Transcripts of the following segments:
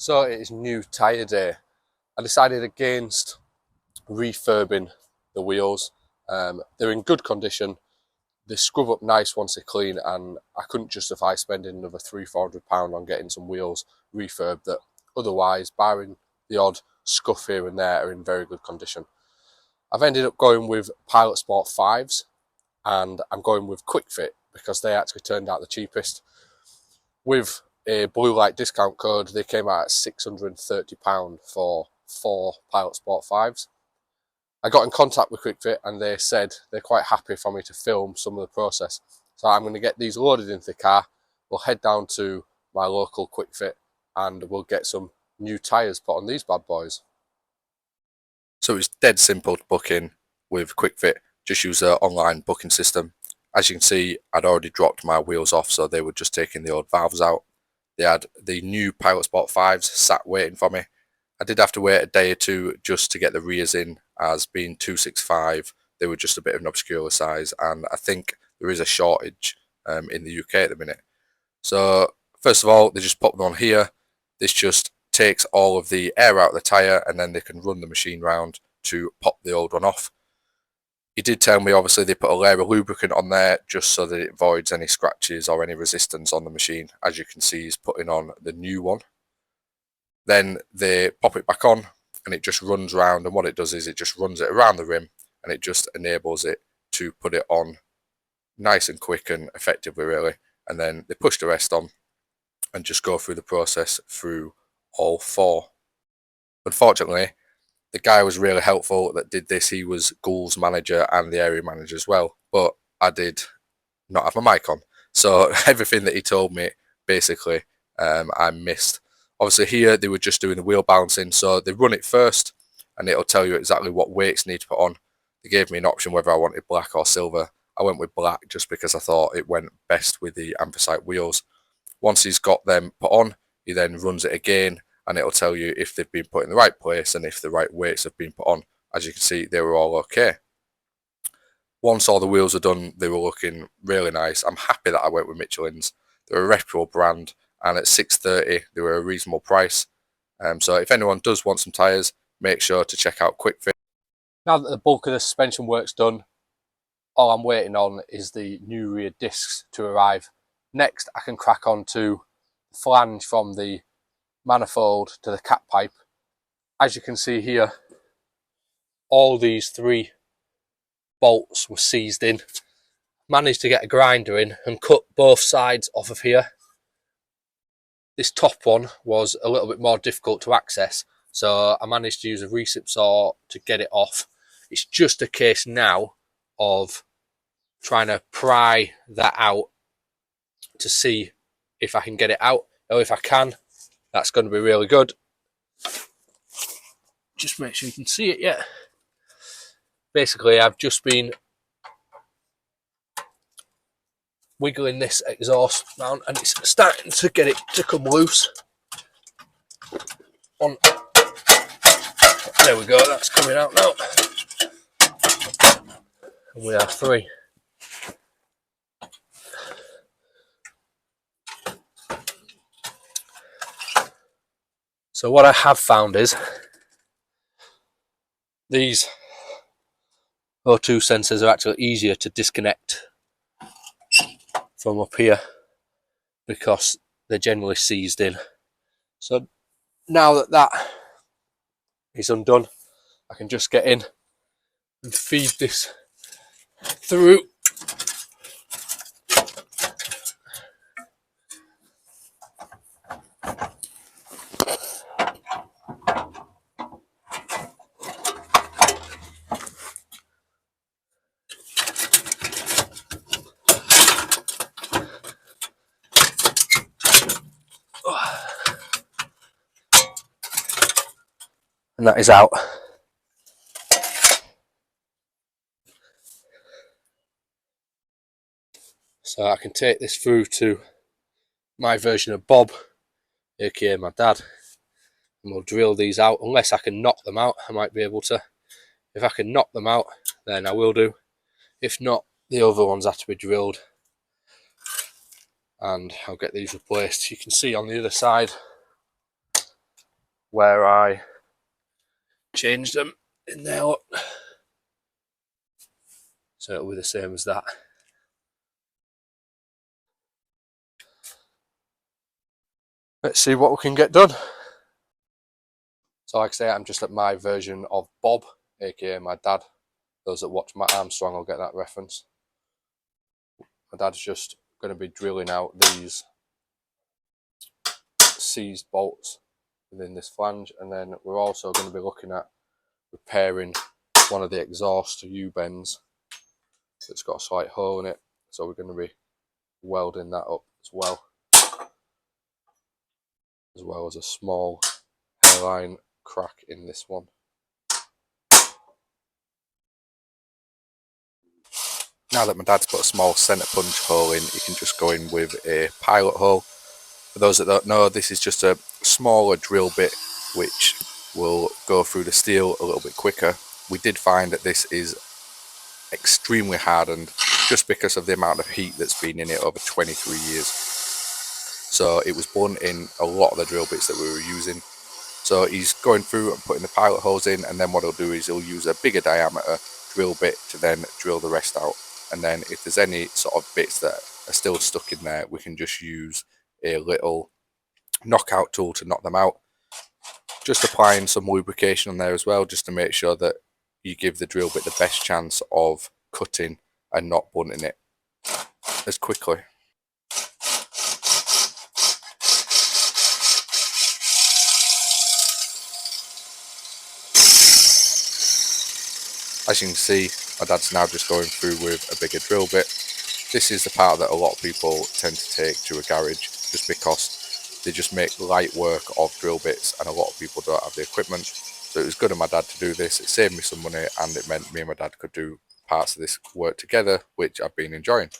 So it is new tyre day. I decided against refurbing the wheels. They're in good condition. They scrub up nice once they're clean, and I couldn't justify spending another £300-400 on getting some wheels refurbed that otherwise, barring the odd scuff here and there, are in very good condition. I've ended up going with Pilot Sport 5s, and I'm going with Quick Fit because they actually turned out the cheapest. With a blue light discount code, they came out at £630 for 4 Pilot Sport 5s. I got in contact with Quick Fit and they said they're quite happy for me to film some of the process. So I'm going to get these loaded into the car. We'll head down to my local Quick Fit and we'll get some new tyres put on these bad boys. So it's dead simple to book in with Quick Fit. Just use their online booking system. As you can see, I'd already dropped my wheels off, so they were just taking the old valves out. They had the new Pilot Sport 5s sat waiting for me. I did have to wait a day or two just to get the rears in, as being 265, they were just a bit of an obscure size, and I think there is a shortage in the UK at the minute. So first of all, they just pop them on here. This just takes all of the air out of the tyre, and then they can run the machine round to pop the old one off. He did tell me obviously they put a layer of lubricant on there just so that it avoids any scratches or any resistance on the machine. As you can see, he's putting on the new one. Then they pop it back on and it just runs round, and what it does is it just runs it around the rim and it just enables it to put it on nice and quick and effectively, really. And then they push the rest on and just go through the process through all 4. Unfortunately, the guy was really helpful that did this. He was Ghoul's manager and the area manager as well, but I did not have my mic on, so everything that he told me basically I missed. Obviously here they were just doing the wheel balancing, so they run it first and it'll tell you exactly what weights need to put on. They gave me an option whether I wanted black or silver. I went with black just because I thought it went best with the anthracite wheels. Once he's got them put on, he then runs it again and it'll tell you if they've been put in the right place and if the right weights have been put on. As you can see, they were all okay. Once all the wheels are done, they were looking really nice. I'm happy that I went with Michelin's. They're a reputable brand, and at $630 they were a reasonable price. So if anyone does want some tyres, make sure to check out Quick Fit. Now that the bulk of the suspension work's done, all I'm waiting on is the new rear discs to arrive. Next I can crack on to the flange from the manifold to the cat pipe. As you can see here, all these 3 bolts were seized in. Managed to get a grinder in and cut both sides off of here. This top one was a little bit more difficult to access, so I managed to use a recip saw to get it off. It's just a case now of trying to pry that out to see if I can get it out, or if I can, that's going to be really good. Just make sure you can see it. Yeah, basically I've just been wiggling this exhaust round and it's starting to get it to come loose. There we go, that's coming out now. And we are 3. So what I have found is these O2 sensors are actually easier to disconnect from up here because they're generally seized in. So now that that is undone, I can just get in and feed this through. And that is out. So I can take this through to my version of Bob, aka my dad, and we'll drill these out. Unless I can knock them out, I might be able to. If I can knock them out, then I will do. If not, the other ones have to be drilled and I'll get these replaced. You can see on the other side where I changed them in there. So it'll be the same as that. Let's see what we can get done. So like I say, I'm just at my version of Bob, aka my dad. Those that watch Matt Armstrong will get that reference. My dad's just going to be drilling out these seized bolts within this flange, and then we're also going to be looking at repairing one of the exhaust U-bends that's got a slight hole in it. So we're going to be welding that up as well as a small hairline crack in this one. Now that my dad's put a small centre punch hole in, you can just go in with a pilot hole. For those that don't know, this is just a smaller drill bit which will go through the steel a little bit quicker. We did find that this is extremely hardened just because of the amount of heat that's been in it over 23 years. So it was blunt in a lot of the drill bits that we were using. So he's going through and putting the pilot holes in, and then what he'll do is he'll use a bigger diameter drill bit to then drill the rest out. And then if there's any sort of bits that are still stuck in there, we can just use a little knockout tool to knock them out. Just applying some lubrication on there as well, just to make sure that you give the drill bit the best chance of cutting and not blunting it as quickly. As you can see, my dad's now just going through with a bigger drill bit. This is the part that a lot of people tend to take to a garage just because they just make light work of drill bits and a lot of people don't have the equipment. So it was good of my dad to do this. It saved me some money and it meant me and my dad could do parts of this work together, which I've been enjoying.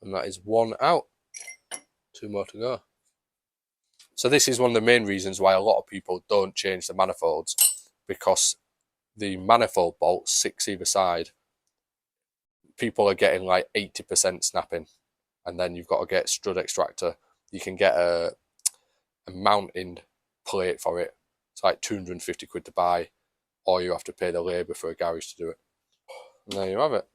And that is one out. Two more to go. So this is one of the main reasons why a lot of people don't change the manifolds, because the manifold bolts, 6 either side, people are getting like 80% snapping, and then you've got to get strut extractor. You can get a mounting plate for it. It's like 250 quid to buy, or you have to pay the labour for a garage to do it. And there you have it.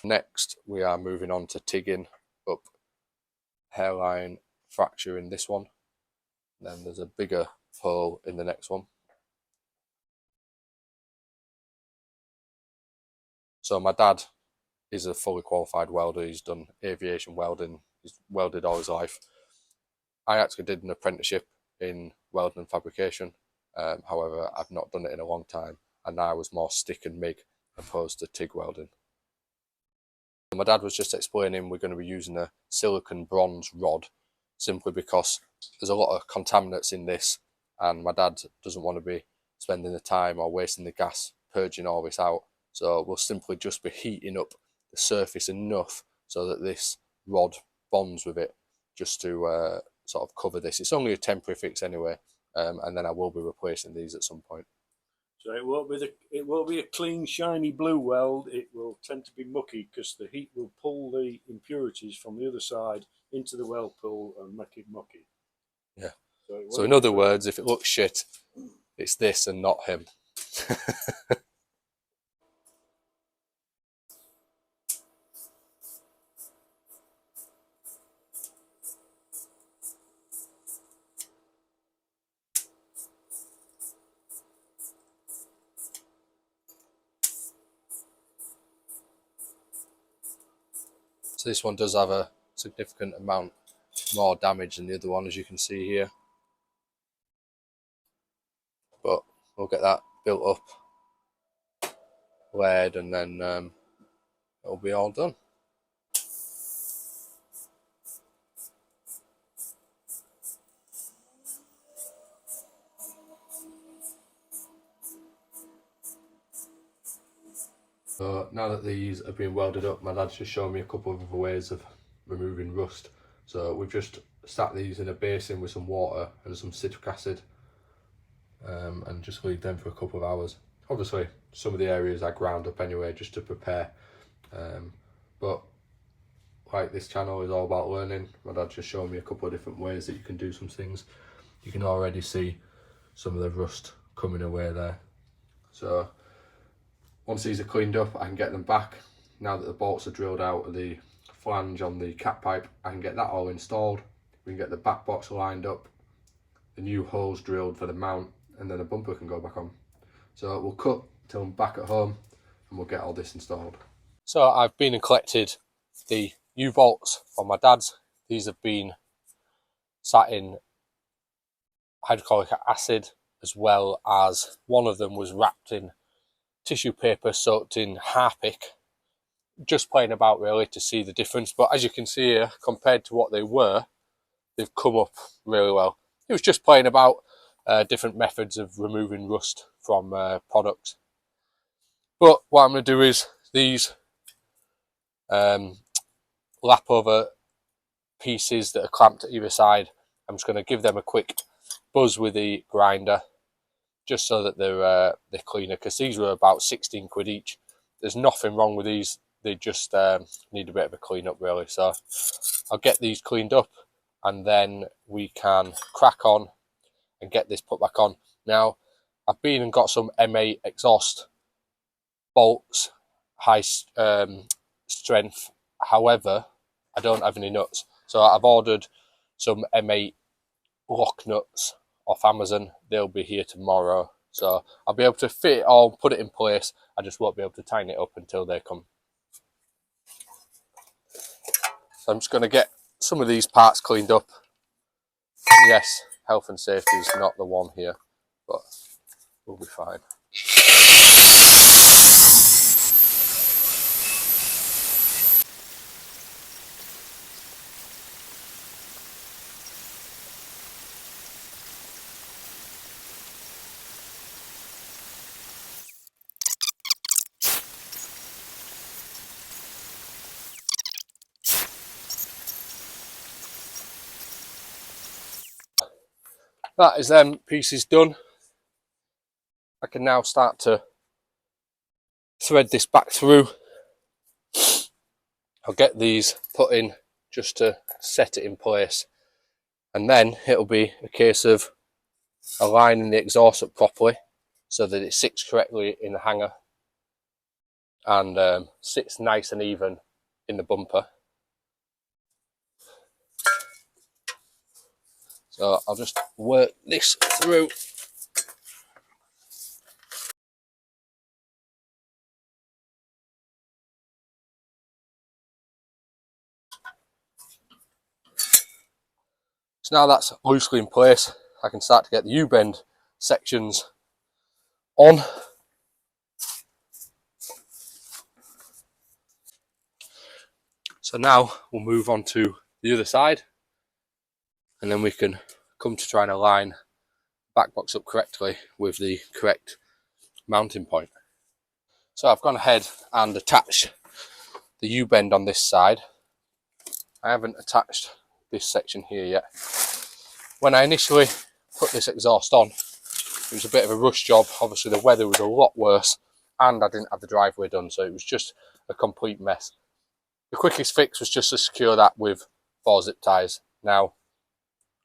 Next, we are moving on to tigging up hairline fracture in this one. Then there's a bigger hole in the next one. So my dad is a fully qualified welder. He's done aviation welding. He's welded all his life. I actually did an apprenticeship in welding and fabrication. However, I've not done it in a long time, and I was more stick and MIG opposed to TIG welding. My dad was just explaining we're going to be using a silicon bronze rod simply because there's a lot of contaminants in this, and my dad doesn't want to be spending the time or wasting the gas purging all this out. So we'll simply just be heating up the surface enough so that this rod bonds with it, just to sort of cover this. It's only a temporary fix anyway, and then I will be replacing these at some point. So it won't be a clean, shiny blue weld. It will tend to be mucky because the heat will pull the impurities from the other side into the weld pool and make it mucky. Yeah. So in other words, if it looks shit, it's this and not him. So this one does have a significant amount more damage than the other one, as you can see here. But we'll get that built up, layered, and then it'll be all done. So now that these have been welded up, my dad's just shown me a couple of other ways of removing rust. So we've just sat these in a basin with some water and some citric acid, and just leave them for a couple of hours. obviously some of the areas I ground up anyway just to prepare, but like this channel is all about learning. My dad just showed me a couple of different ways that you can do some things. You can already see some of the rust coming away there. So once these are cleaned up, I can get them back. Now that the bolts are drilled out of the flange on the cat pipe, I can get that all installed. We can get the back box lined up, the new holes drilled for the mount, and then the bumper can go back on. So we'll cut till I'm back at home and we'll get all this installed. So I've been and collected the U-bolts from my dad's. These have been sat in hydrochloric acid, as well as one of them was wrapped in tissue paper soaked in Harpic. Just playing about really to see the difference, but as you can see here, compared to what they were, they've come up really well. It was just playing about different methods of removing rust from products. But what I'm going to do is these lap over pieces that are clamped at either side, I'm just going to give them a quick buzz with the grinder just so that they're cleaner, because these were about 16 quid each. There's nothing wrong with these, they just need a bit of a clean up really. So I'll get these cleaned up and then we can crack on and get this put back on. Now I've been and got some M8 exhaust bolts, high strength. However, I don't have any nuts, so I've ordered some M8 lock nuts off Amazon. They'll be here tomorrow, so I'll be able to fit it all, put it in place. I just won't be able to tighten it up until they come. So I'm just going to get some of these parts cleaned up. And yes, health and safety is not the one here, but we'll be fine. That is them pieces done. I can now start to thread this back through. I'll get these put in just to set it in place, and then it'll be a case of aligning the exhaust up properly so that it sits correctly in the hanger and sits nice and even in the bumper. So I'll just work this through. So now that's loosely in place, I can start to get the U-bend sections on. So now we'll move on to the other side, and then we can come to try and align the back box up correctly with the correct mounting point. So I've gone ahead and attached the U-bend on this side. I haven't attached this section here yet. When I initially put this exhaust on, it was a bit of a rush job. Obviously the weather was a lot worse and I didn't have the driveway done, so it was just a complete mess. The quickest fix was just to secure that with 4 zip ties. Now,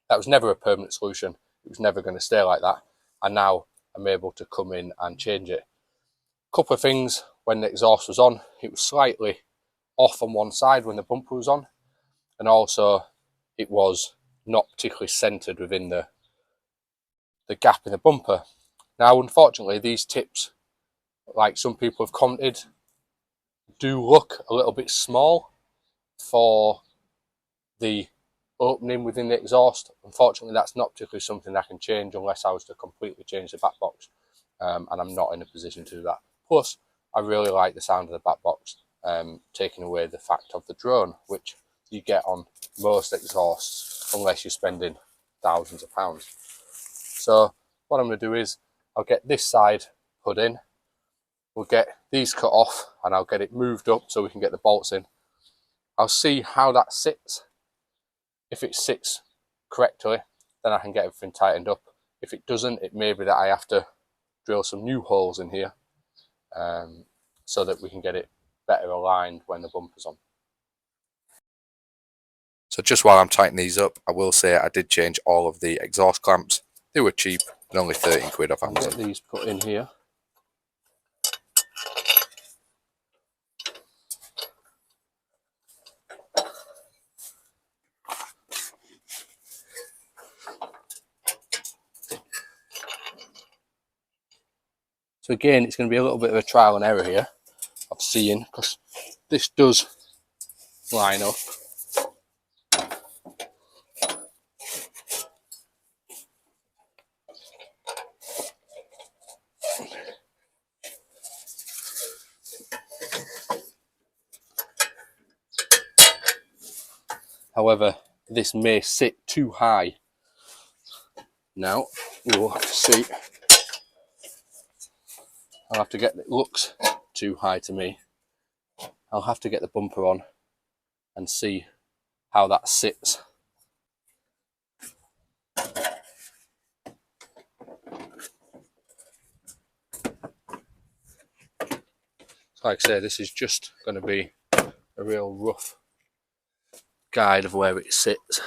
that was never a permanent solution. It was never going to stay like that. And now I'm able to come in and change it. A couple of things: when the exhaust was on, it was slightly off on one side when the bumper was on. And also it was not particularly centered within the gap in the bumper. Now, unfortunately, these tips, like some people have commented, do look a little bit small for the opening within the exhaust. Unfortunately, that's not particularly something I can change unless I was to completely change the back box, and I'm not in a position to do that. Plus, I really like the sound of the back box, taking away the fact of the drone, which you get on most exhausts unless you're spending thousands of pounds. So what I'm going to do is I'll get this side put in, we'll get these cut off, and I'll get it moved up so we can get the bolts in. I'll see how that sits. If it sits correctly, then I can get everything tightened up. If it doesn't, it may be that I have to drill some new holes in here so that we can get it better aligned when the bumper's on. So just while I'm tightening these up, I will say I did change all of the exhaust clamps. They were cheap, and only 13 quid off Amazon. Get these put in here. So again, it's going to be a little bit of a trial and error here of seeing, because this does line up. However, this may sit too high. Now, we will have to see. I'll have to get, it looks too high to me. I'll have to get the bumper on and see how that sits. So like I say, this is just going to be a real rough guide of where it sits.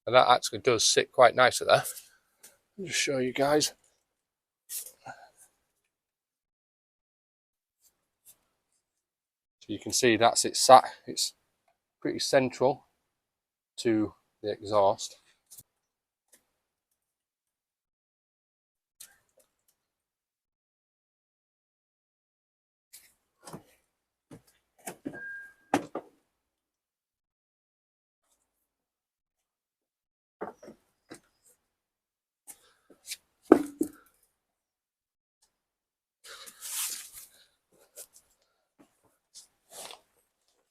And that actually does sit quite nicely there. I'll just show you guys. So you can see that's it sat. It's pretty central to the exhaust.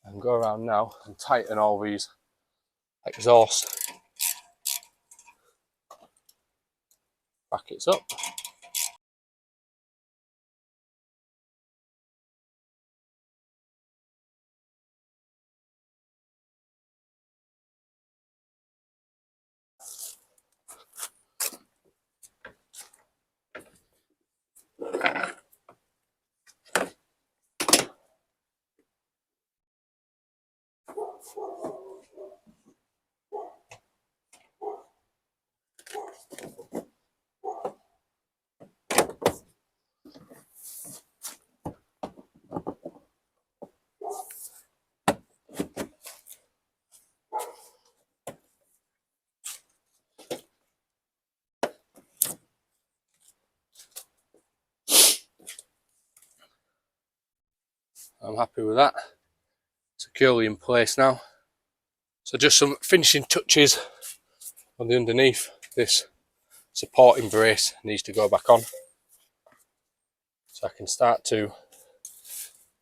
And go around now and tighten all these exhaust brackets up. I'm happy with that. Securely in place now. So just some finishing touches on the underneath. This supporting brace needs to go back on. So I can start to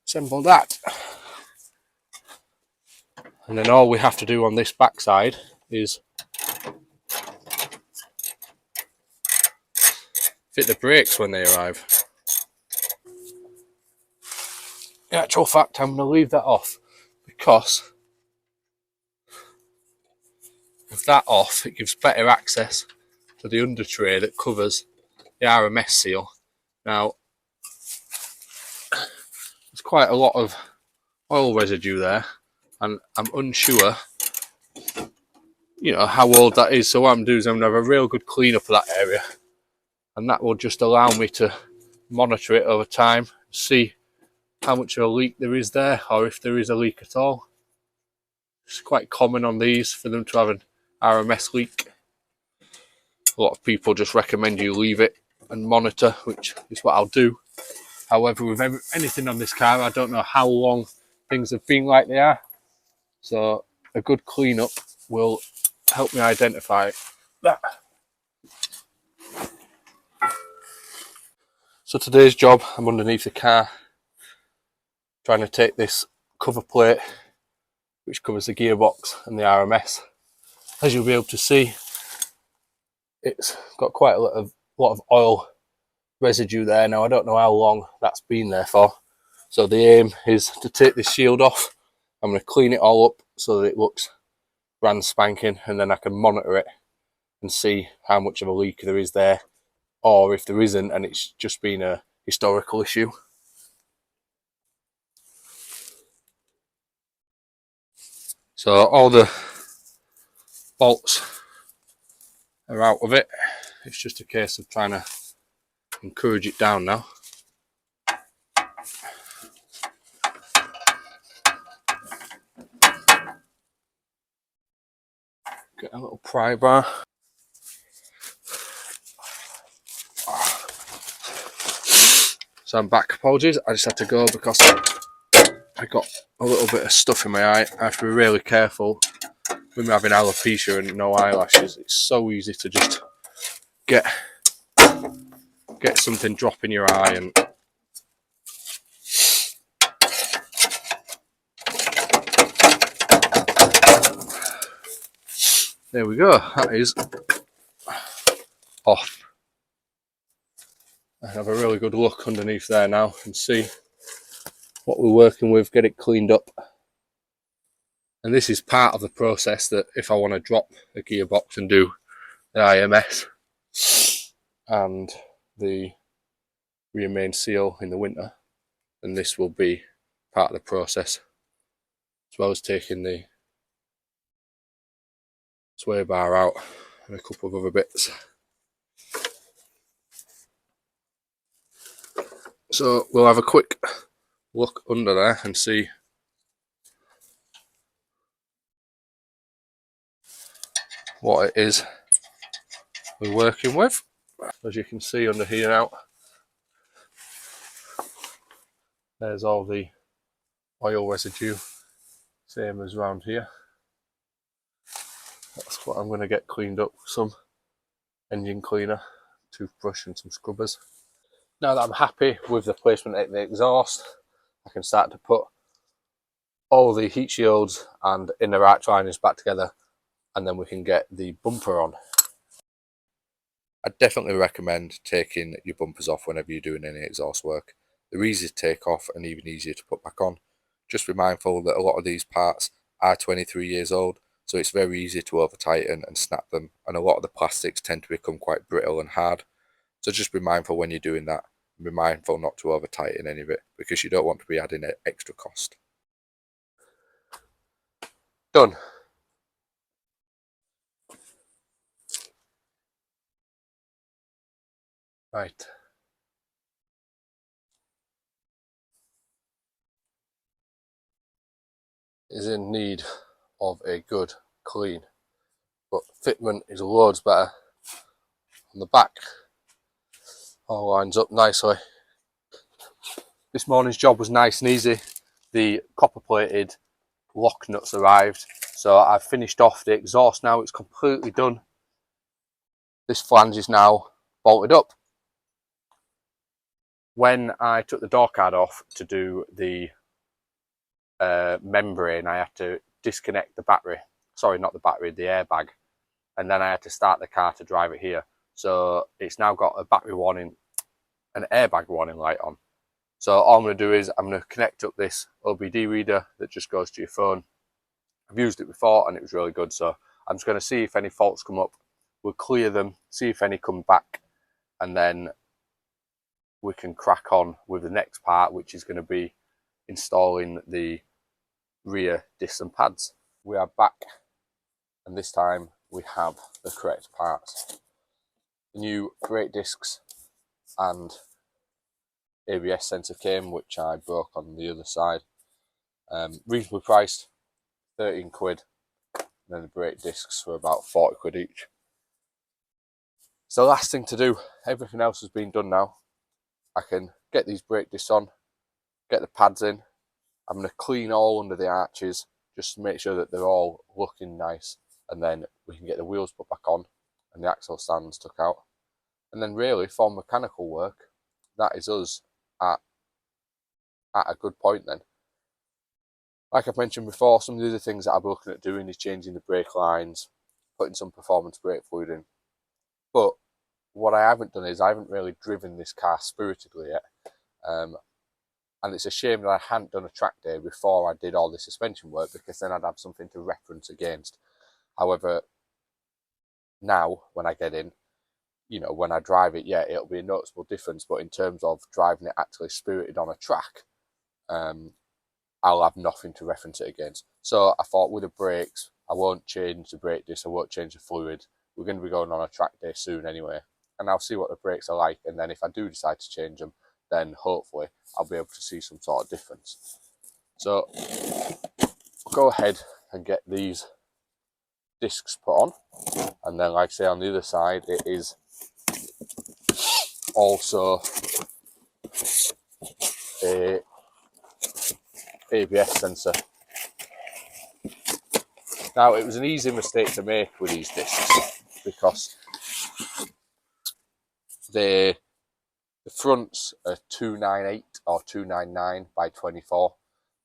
assemble that. And then all we have to do on this backside is fit the brakes when they arrive. In actual fact, I'm going to leave that off because with that off, it gives better access to the under tray that covers the RMS seal. Now, there's quite a lot of oil residue there, and I'm unsure, how old that is. So what I'm doing is I'm going to have a real good clean up of that area, and that will just allow me to monitor it over time, see how much of a leak there is there, or if there is a leak at all. It's quite common on these for them to have an RMS leak. A lot of people just recommend you leave it and monitor, which is what I'll do. However, with anything on this car, I don't know how long things have been like they are. So a good clean-up will help me identify that. So today's job, I'm underneath the car, trying to take this cover plate, which covers the gearbox and the RMS. As you'll be able to see, it's got quite a lot of oil residue there. Now, I don't know how long that's been there for. So the aim is to take this shield off. I'm going to clean it all up so that it looks brand spanking, and then I can monitor it and see how much of a leak there is there, or if there isn't and it's just been a historical issue. So all the bolts are out of it. It's just a case of trying to encourage it down now. Get a little pry bar. So I'm back. Apologies, I just had to go because I got a little bit of stuff in my eye. I have to be really careful with me having alopecia and no eyelashes. It's so easy to just get something drop in your eye, and there we go. That is off. I have a really good look underneath there now and see what we're working with, get it cleaned up. And this is part of the process that if I want to drop a gearbox and do the IMS and the rear main seal in the winter, then this will be part of the process, as well as taking the sway bar out and a couple of other bits. So we'll have a quick look under there and see what it is we're working with. As you can see under here now, there's all the oil residue, same as around here. That's what I'm going to get cleaned up with some engine cleaner, toothbrush and some scrubbers. Now that I'm happy with the placement of the exhaust, I can start to put all the heat shields and inner arch liners back together, and then we can get the bumper on. I definitely recommend taking your bumpers off whenever you're doing any exhaust work. They're easy to take off and even easier to put back on. Just be mindful that a lot of these parts are 23 years old, so it's very easy to over tighten and snap them, and a lot of the plastics tend to become quite brittle and hard. So just be mindful when you're doing that, and be mindful not to over tighten any of it, because you don't want to be adding extra cost. Done. Right. Is in need of a good clean, but fitment is loads better on the back. All lines up nicely. This morning's job was nice and easy. The copper plated lock nuts arrived, so I've finished off the exhaust now. It's completely done. This flange is now bolted up. When I took the door card off to do the membrane, I had to disconnect the battery. Sorry, not the battery, the airbag. And then I had to start the car to drive it here. So it's now got a battery warning, an airbag warning light on. So all I'm going to do is I'm going to connect up this OBD reader that just goes to your phone. I've used it before and it was really good. So I'm just going to see if any faults come up. We'll clear them, see if any come back, and then we can crack on with the next part, which is going to be installing the rear discs and pads. We are back, and this time we have the correct parts. The new brake discs and ABS sensor came, which I broke on the other side. Reasonably priced, 13 quid, and then the brake discs were about 40 quid each. It's the last thing to do. Everything else has been done now. I can get these brake discs on, get the pads in. I'm going to clean all under the arches just to make sure that they're all looking nice, and then we can get the wheels put back on and the axle stands took out. And then really for mechanical work, that is us at a good point then. Like I've mentioned before, some of the other things that I'll be looking at doing is changing the brake lines, putting some performance brake fluid in. But what I haven't done is I haven't really driven this car spiritedly yet. And it's a shame that I hadn't done a track day before I did all the suspension work, because then I'd have something to reference against. However, now when I get in, you know, when I drive it, yeah, it'll be a noticeable difference. But in terms of driving it actually spirited on a track, I'll have nothing to reference it against. So I thought with the brakes, I won't change the brake disc, I won't change the fluid. We're going to be going on a track day soon anyway, and I'll see what the brakes are like. And then if I do decide to change them, then hopefully I'll be able to see some sort of difference. So I'll go ahead and get these discs put on, and then like I say, on the other side it is also a ABS sensor. Now, it was an easy mistake to make with these discs because the fronts are 298 or 299 by 24.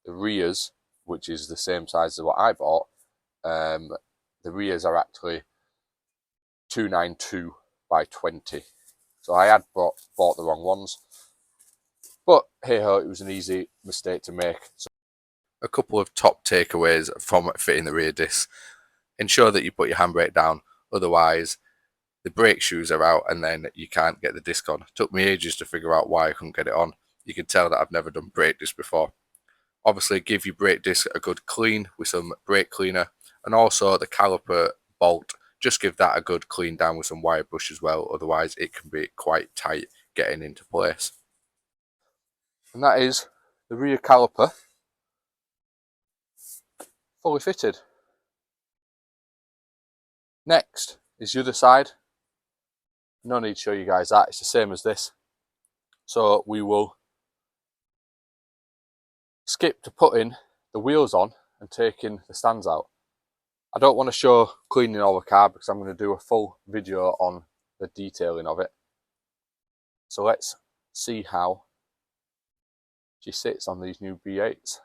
The rears, which is the same size as what I bought, the rears are actually 292 by 20. So I had bought the wrong ones. But hey ho, it was an easy mistake to make. So a couple of top takeaways from fitting the rear discs. Ensure that you put your handbrake down, otherwise the brake shoes are out and then you can't get the disc on. It took me ages to figure out why I couldn't get it on. You can tell that I've never done brake discs before. Obviously, give your brake disc a good clean with some brake cleaner, and also the caliper bolt, just give that a good clean down with some wire brush as well, otherwise it can be quite tight getting into place. And that is the rear caliper fully fitted. Next is the other side. No need to show you guys that, it's the same as this. So we will skip to putting the wheels on and taking the stands out. I don't want to show cleaning all the car because I'm going to do a full video on the detailing of it. So let's see how she sits on these new B8s.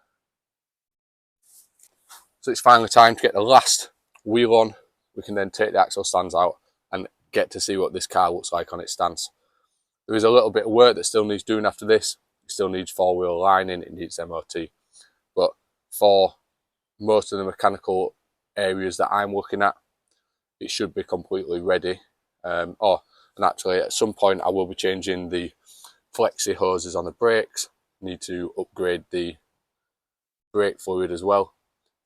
So it's finally time to get the last wheel on. We can then take the axle stands out and get to see what this car looks like on its stance. There is a little bit of work that still needs doing after this. It still needs four-wheel lining, it needs MOT. But for most of the mechanical areas that I'm looking at, it should be completely ready. And actually at some point I will be changing the flexi hoses on the brakes. Need to upgrade the brake fluid as well.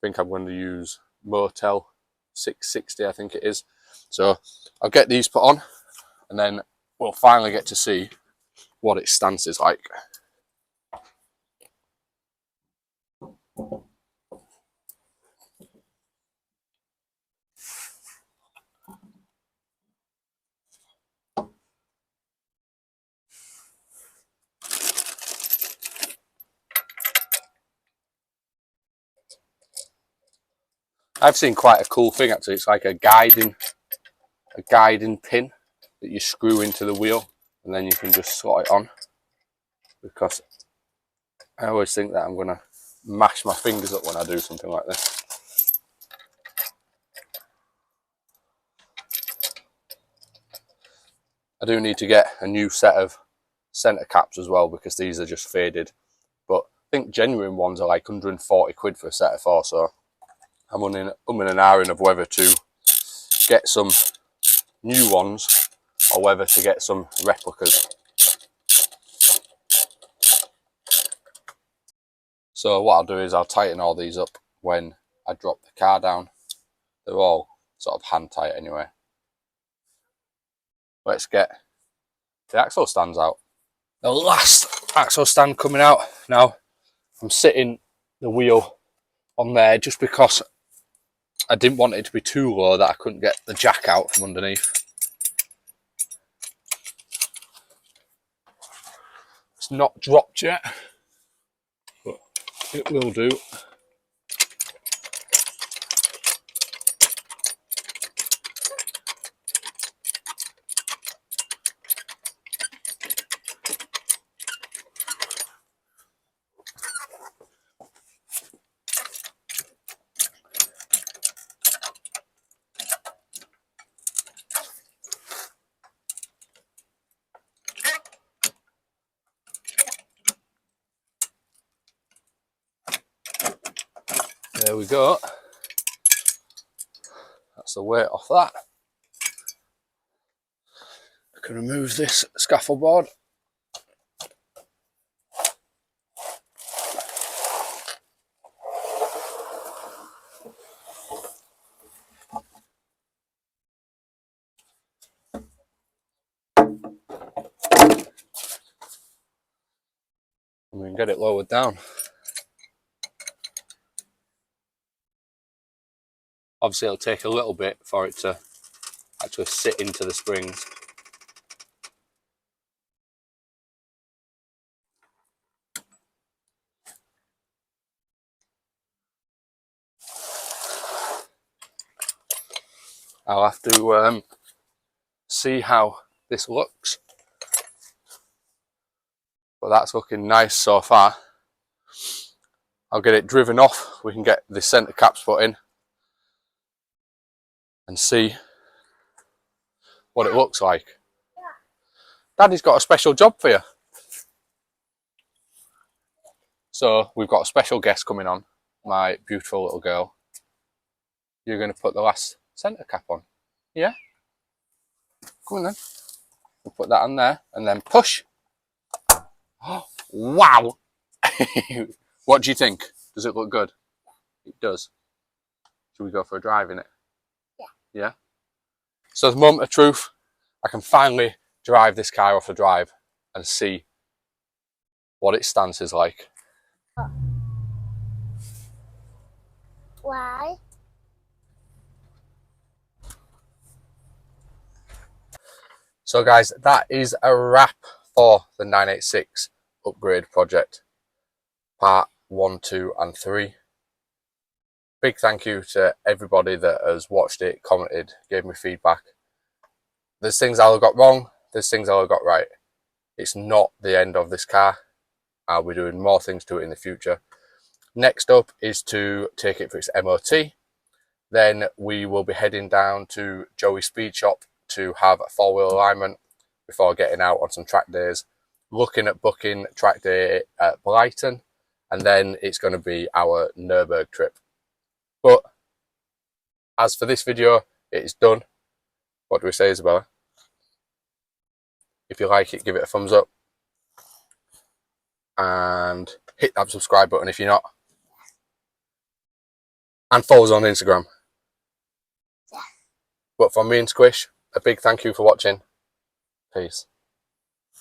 I think I'm going to use Motel 660, I think it is. So I'll get these put on and then we'll finally get to see what its stance is like. I've seen quite a cool thing actually. It's like a guiding pin that you screw into the wheel and then you can just slot it on, because I always think that I'm going to mash my fingers up when I do something like this. I do need to get a new set of centre caps as well because these are just faded, but I think genuine ones are like 140 quid for a set of four, so I'm in and ahhing of whether to get some new ones or whether to get some replicas. So what I'll do is I'll tighten all these up when I drop the car down. They're all sort of hand tight anyway. Let's get the axle stands out. The last axle stand coming out. Now I'm sitting the wheel on there just because I didn't want it to be too low that I couldn't get the jack out from underneath. It's not dropped yet, but it will do. There we go. That's the weight off that. I can remove this scaffold board. And we can get it lowered down. Obviously it'll take a little bit for it to actually sit into the springs. I'll have to see how this looks, but that's looking nice so far. I'll get it driven off, we can get the centre caps put in and see what it looks like. Daddy's got a special job for you. So we've got a special guest coming on, my beautiful little girl. You're going to put the last centre cap on. Yeah? Come on then. We'll put that on there and then push. Oh, wow! What do you think? Does it look good? It does. Should we go for a drive in it? Yeah. Yeah? So the moment of truth, I can finally drive this car off the drive and see what its stance is like. Why? So guys, that is a wrap for the 986 upgrade project, part 1, 2 and 3. Big thank you to everybody that has watched it, commented, gave me feedback. There's things I'll have got wrong, there's things I'll have got right. It's not the end of this car. I'll be doing more things to it in the future. Next up is to take it for its MOT. Then we will be heading down to Joey's Speed Shop to have a 4-wheel alignment before getting out on some track days. Looking at booking track day at Brighton, and then it's going to be our Nürburgring trip. But as for this video, it is done. What do we say, Isabella? If you like it, give it a thumbs up and hit that subscribe button if you're not, and follow us on Instagram. But from me and Squish, a big thank you for watching. Peace.